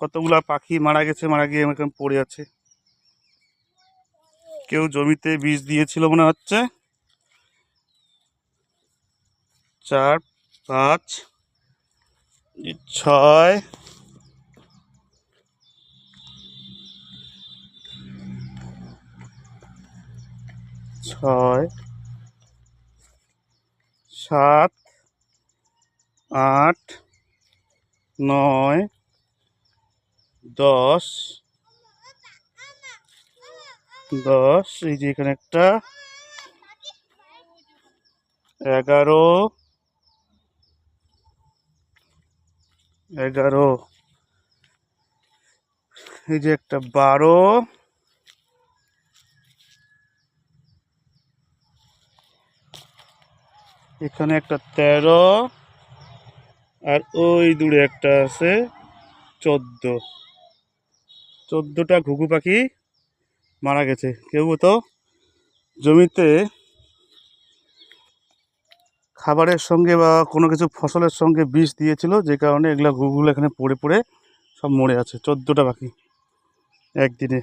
কতগুলা পাখি মারা গেছে, মারা গিয়ে এরকম পড়ে আছে। কেউ জমিতে বীজ দিয়েছিল মনে হচ্ছে। 4, 5, 6, 7, 8, 9, 10, এই যে এখানে একটা 11, এই যে একটা 12, এখানে একটা 13, আর ওই দূরে একটা আছে 14টা ঘুঘু পাখি মারা গেছে। কেউ তো জমিতে খাবারের সঙ্গে বা কোনো কিছু ফসলের সঙ্গে বিষ দিয়েছিল, যে কারণে এগুলা ঘুঘুগুলো এখানে পড়ে পড়ে সব মরে আছে। 14টা পাখি একদিনে।